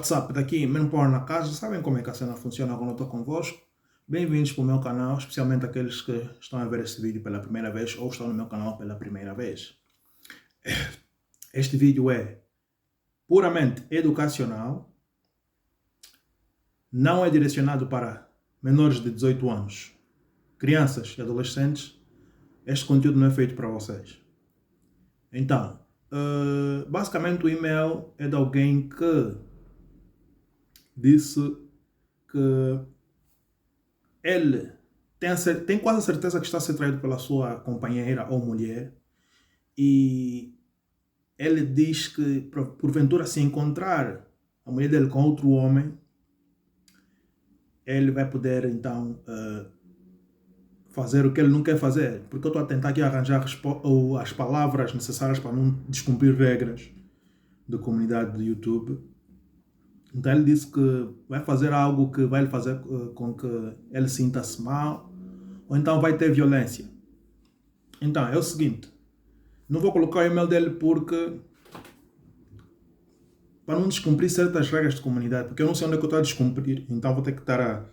WhatsApp daqui, mesmo por na casa, sabem como é que a cena funciona quando eu estou convosco? Bem-vindos para o meu canal, especialmente aqueles que estão a ver este vídeo pela primeira vez ou estão no meu canal pela primeira vez. Este vídeo é puramente educacional, não é direcionado para menores de 18 anos, crianças e adolescentes. Este conteúdo não é feito para vocês. Então, basicamente o e-mail é de alguém que disse que ele tem quase a certeza que está a ser traído pela sua companheira ou mulher, e ele diz que, porventura, se encontrar a mulher dele com outro homem, ele vai poder, então, fazer o que ele não quer fazer. Porque eu estou a tentar aqui arranjar as palavras necessárias para não descumprir regras da comunidade do YouTube. Então ele disse que vai fazer algo que vai fazer com que ele sinta-se mal, ou então vai ter violência. Então é o seguinte, não vou colocar o e-mail dele porque para não descumprir certas regras de comunidade, porque eu não sei onde é que eu estou a descumprir, então vou ter que estar a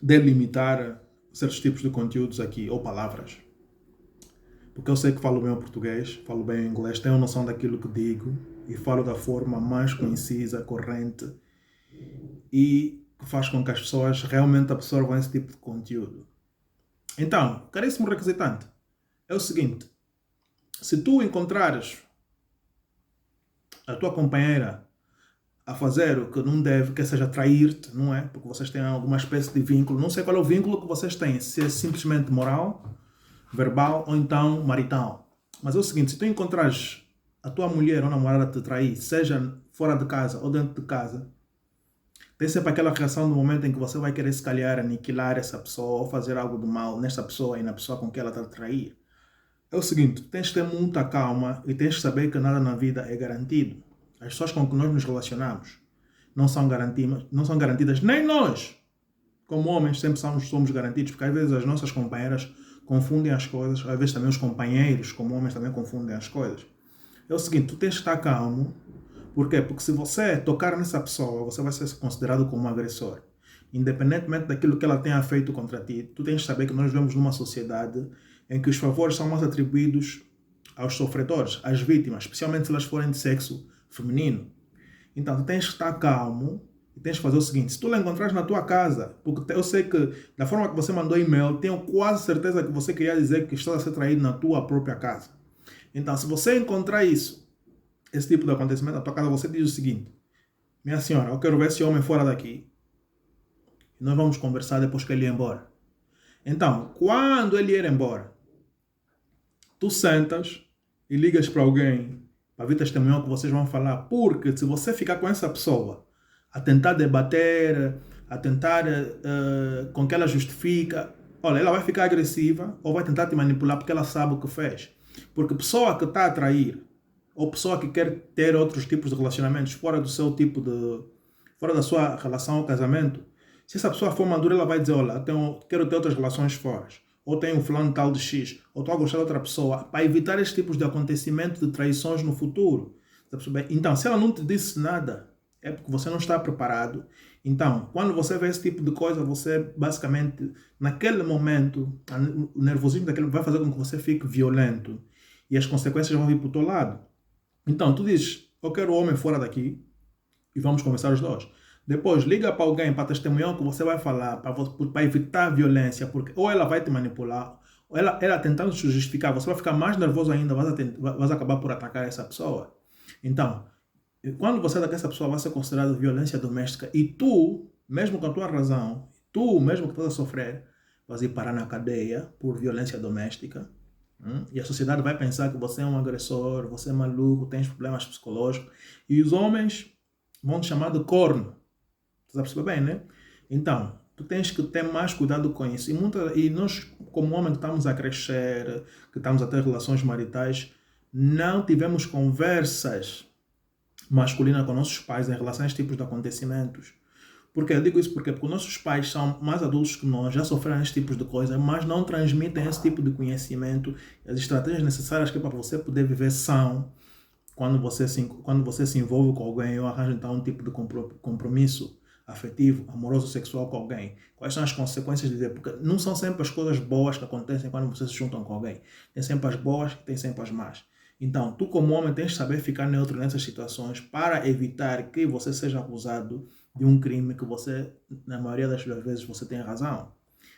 delimitar certos tipos de conteúdos aqui, ou palavras. Porque eu sei que falo bem o português, falo bem o inglês, tenho noção daquilo que digo e falo da forma mais concisa, corrente e que faz com que as pessoas realmente absorvam esse tipo de conteúdo. Então, caríssimo requisitante, é o seguinte: se tu encontrares a tua companheira a fazer o que não deve, que seja trair-te, não é? Porque vocês têm alguma espécie de vínculo, não sei qual é o vínculo que vocês têm, se é simplesmente moral, verbal ou então marital. Mas é o seguinte, se tu encontrares a tua mulher ou namorada te trair, seja fora de casa ou dentro de casa, tem sempre aquela reação no momento em que você vai querer se calhar aniquilar essa pessoa ou fazer algo de mal nessa pessoa e na pessoa com que ela está a trair. É o seguinte, tens de ter muita calma e tens de saber que nada na vida é garantido. As pessoas com que nós nos relacionamos não são garantidas, nem nós, como homens, sempre somos garantidos, porque às vezes as nossas companheiras confundem as coisas, às vezes também os companheiros, como homens, também confundem as coisas. É o seguinte, tu tens de estar calmo. Por quê? Porque se você tocar nessa pessoa, você vai ser considerado como um agressor. Independentemente daquilo que ela tenha feito contra ti, tu tens de saber que nós vivemos numa sociedade em que os favores são mais atribuídos aos sofredores, às vítimas, especialmente se elas forem de sexo feminino. Então, tu tens que estar calmo e tens que fazer o seguinte: se tu la encontrares na tua casa, porque eu sei que da forma que você mandou e-mail, tenho quase certeza que você queria dizer que estás a ser traído na tua própria casa. Então, se você encontrar esse tipo de acontecimento na tua casa, você diz o seguinte: minha senhora, eu quero ver esse homem fora daqui e nós vamos conversar depois que ele ir embora. Então, quando ele ir embora, tu sentas e ligas para alguém para vir testemunhar o que vocês vão falar, porque se você ficar com essa pessoa a tentar debater, a tentar com que ela justifica, olha, ela vai ficar agressiva ou vai tentar te manipular porque ela sabe o que fez. Porque pessoa que está a trair ou pessoa que quer ter outros tipos de relacionamentos fora do seu fora da sua relação ou casamento, se essa pessoa for madura, ela vai dizer: olha, quero ter outras relações fora, ou tenho um fulano tal de X, ou estou a gostar de outra pessoa, para evitar esses tipos de acontecimentos, de traições no futuro. Então, se ela não te disse nada, é porque você não está preparado. Então, quando você vê esse tipo de coisa, você basicamente, naquele momento, o nervosismo daquele vai fazer com que você fique violento e as consequências vão vir para o teu lado. Então, tu dizes: eu quero o homem fora daqui e vamos conversar os dois. Depois, liga para alguém para testemunhar o que você vai falar, para evitar a violência, porque ou ela vai te manipular, ou ela tentando se justificar, você vai ficar mais nervoso ainda, vai acabar por atacar essa pessoa. Então, quando você atacar essa pessoa, vai ser considerado violência doméstica e tu, mesmo com a tua razão, tu mesmo que estás a sofrer, vais ir parar na cadeia por violência doméstica. E a sociedade vai pensar que você é um agressor, você é maluco, tens problemas psicológicos, e os homens vão te chamar de corno. Você percebe bem, né? Então, tu tens que ter mais cuidado com isso. E nós, como homem que estamos a crescer, que estamos a ter relações maritais, não tivemos conversas masculinas com nossos pais em relação a esses tipos de acontecimentos. Porque eu digo isso porque nossos pais são mais adultos que nós, já sofreram esses tipos de coisas, mas não transmitem esse tipo de conhecimento, as estratégias necessárias que para você poder viver são quando você se envolve com alguém ou arranja então um tipo de compromisso afetivo, amoroso, sexual com alguém, quais são as consequências de dizer? Porque não são sempre as coisas boas que acontecem quando vocês se juntam com alguém. Tem sempre as boas e tem sempre as más. Então, tu como homem tens de saber ficar neutro nessas situações para evitar que você seja acusado de um crime que você, na maioria das vezes, você tem razão.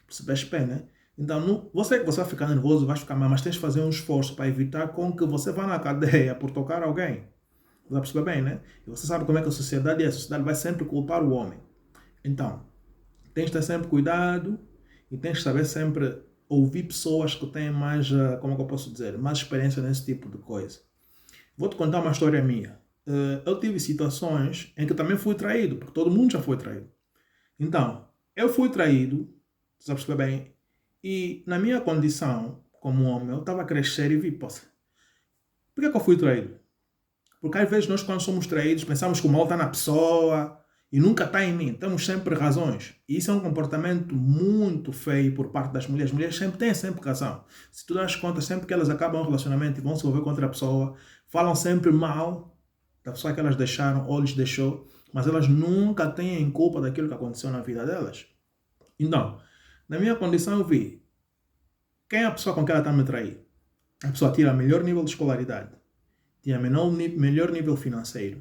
Percebes bem, né? Então, você que você vai ficar nervoso, vai ficar mal, mas tens de fazer um esforço para evitar com que você vá na cadeia por tocar alguém. Você vai perceber bem, né? E você sabe como é que a sociedade é. A sociedade vai sempre culpar o homem. Então, tens de ter sempre cuidado e tens de saber sempre ouvir pessoas que têm mais, como é que eu posso dizer, mais experiência nesse tipo de coisa. Vou-te contar uma história minha. Eu tive situações em que também fui traído, porque todo mundo já foi traído. Então, eu fui traído, você percebe bem, e na minha condição como homem, eu estava a crescer e vi, poxa, por que eu fui traído? Porque às vezes nós quando somos traídos pensamos que o mal está na pessoa e nunca está em mim. Temos sempre razões. E isso é um comportamento muito feio por parte das mulheres. As mulheres sempre têm sempre razão. Se tu das contas, sempre que elas acabam um relacionamento e vão se envolver com outra pessoa, falam sempre mal da pessoa que elas deixaram ou lhes deixou, mas elas nunca têm culpa daquilo que aconteceu na vida delas. Então, na minha condição eu vi quem é a pessoa com quem ela está a me trair. A pessoa tira melhor nível de escolaridade, tinha melhor nível financeiro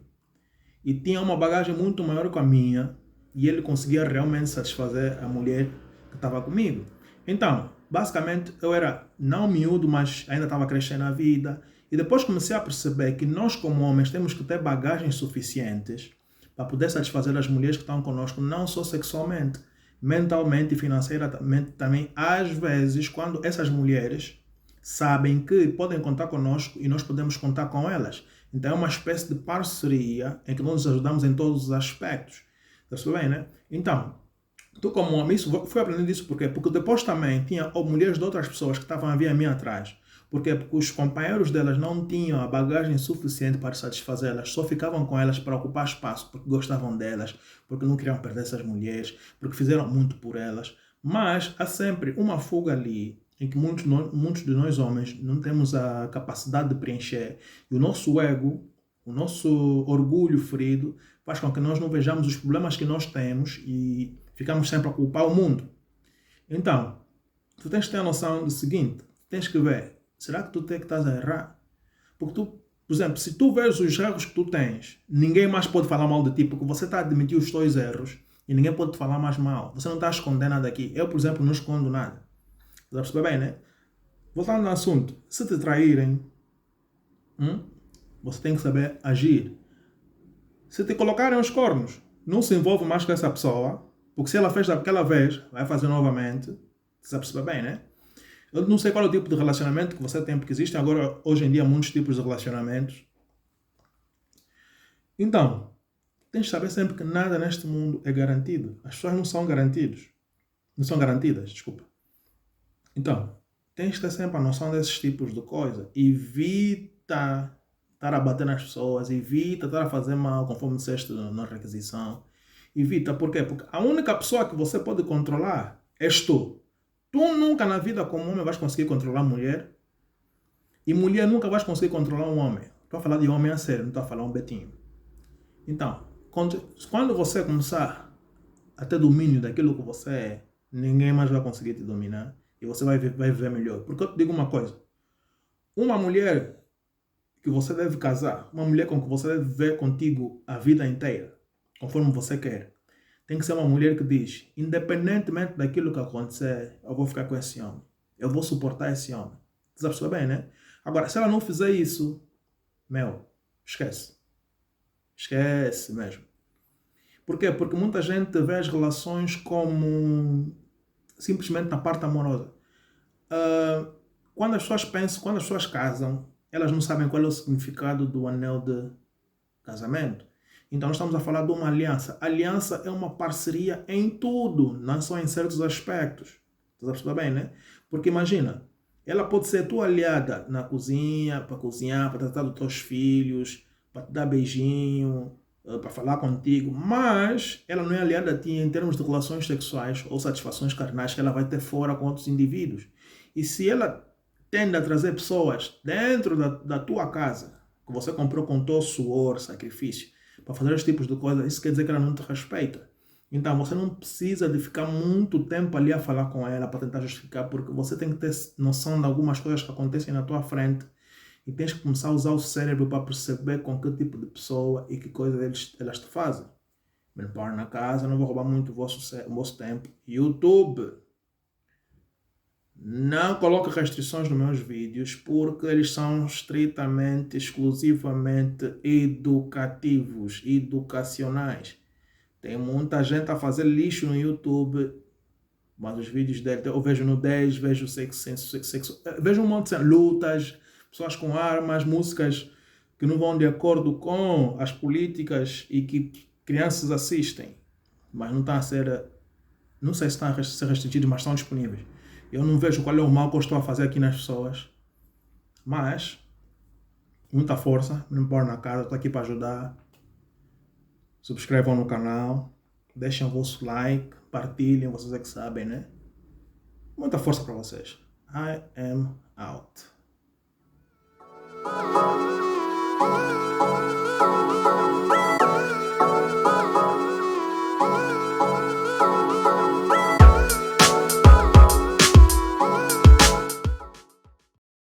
e tinha uma bagagem muito maior que a minha e ele conseguia realmente satisfazer a mulher que estava comigo. Então, basicamente, eu era não miúdo, mas ainda estava crescendo na vida e depois comecei a perceber que nós como homens temos que ter bagagens suficientes para poder satisfazer as mulheres que estão conosco, não só sexualmente, mentalmente e financeiramente também, às vezes, quando essas mulheres sabem que podem contar conosco e nós podemos contar com elas. Então é uma espécie de parceria em que nós nos ajudamos em todos os aspectos. Está bem, né? Então, tu como homem, fui aprendendo isso por quê? Porque depois também tinha mulheres de outras pessoas que estavam a vir a mim atrás. Por quê? Porque os companheiros delas não tinham a bagagem suficiente para satisfazê-las, só ficavam com elas para ocupar espaço, porque gostavam delas, porque não queriam perder essas mulheres, porque fizeram muito por elas. Mas há sempre uma fuga ali em que muitos de nós homens não temos a capacidade de preencher. E o nosso ego, o nosso orgulho ferido, faz com que nós não vejamos os problemas que nós temos e ficamos sempre a culpar o mundo. Então, tu tens que ter a noção do seguinte, tens que ver, será que tu que estás a errar? Porque tu, por exemplo, se tu vês os erros que tu tens, ninguém mais pode falar mal de ti, porque você está a admitir os teus erros e ninguém pode te falar mais mal. Você não está a esconder nada aqui. Eu, por exemplo, não escondo nada. Está a perceber bem, né? Voltando ao assunto, se te traírem, você tem que saber agir. Se te colocarem os cornos, não se envolve mais com essa pessoa, porque se ela fez daquela vez, vai fazer novamente. Você a perceber bem, né? Eu não sei qual é o tipo de relacionamento que você tem, porque existem agora, hoje em dia, muitos tipos de relacionamentos. Então, tens de saber sempre que nada neste mundo é garantido. As pessoas não são garantidas. Não são garantidas, desculpa. Então, tens de ter sempre a noção desses tipos de coisa. Evita estar a bater nas pessoas, evita estar a fazer mal, conforme disseste na requisição. Evita, por quê? Porque a única pessoa que você pode controlar és tu. Tu nunca na vida como homem vais conseguir controlar a mulher e mulher nunca vais conseguir controlar um homem. Estou a falar de homem a sério, não estou a falar um betinho. Então, quando você começar a ter domínio daquilo que você é, ninguém mais vai conseguir te dominar e você vai viver melhor. Porque eu te digo uma coisa, uma mulher que você deve casar, uma mulher com que você deve viver contigo a vida inteira, conforme você quer, tem que ser uma mulher que diz, independentemente daquilo que acontecer, eu vou ficar com esse homem. Eu vou suportar esse homem. Você percebe bem, né? Agora, se ela não fizer isso, esquece. Esquece mesmo. Por quê? Porque muita gente vê as relações como simplesmente na parte amorosa. Quando as pessoas casam, elas não sabem qual é o significado do anel de casamento. Então nós estamos a falar de uma aliança. Aliança é uma parceria em tudo, não só em certos aspectos. Você percebe bem, né? Porque imagina, ela pode ser tua aliada na cozinha, para cozinhar, para tratar dos teus filhos, para te dar beijinho, para falar contigo, mas ela não é aliada a ti em termos de relações sexuais ou satisfações carnais que ela vai ter fora com outros indivíduos. E se ela tende a trazer pessoas dentro da tua casa, que você comprou com todo suor, sacrifício, para fazer os tipos de coisas, isso quer dizer que ela não te respeita. Então você não precisa de ficar muito tempo ali a falar com ela para tentar justificar, porque você tem que ter noção de algumas coisas que acontecem na tua frente e tens que começar a usar o cérebro para perceber com que tipo de pessoa e que coisas elas te fazem. Me pôr na casa, não vou roubar muito o vosso tempo. YouTube, não coloque restrições nos meus vídeos porque eles são estritamente, exclusivamente educativos, educacionais. Tem muita gente a fazer lixo no YouTube, mas os vídeos dele, eu vejo nudez, vejo sexo, vejo um monte de lutas, pessoas com armas, músicas que não vão de acordo com as políticas e que crianças assistem, mas não estão a ser, não sei se estão a ser restringidos, mas estão disponíveis. Eu não vejo qual é o mal que eu estou a fazer aqui nas pessoas, mas muita força, não pôr na cara, estou aqui para ajudar. Subscrevam no canal, deixem o vosso like, partilhem, vocês é que sabem, né? Muita força para vocês. I am out.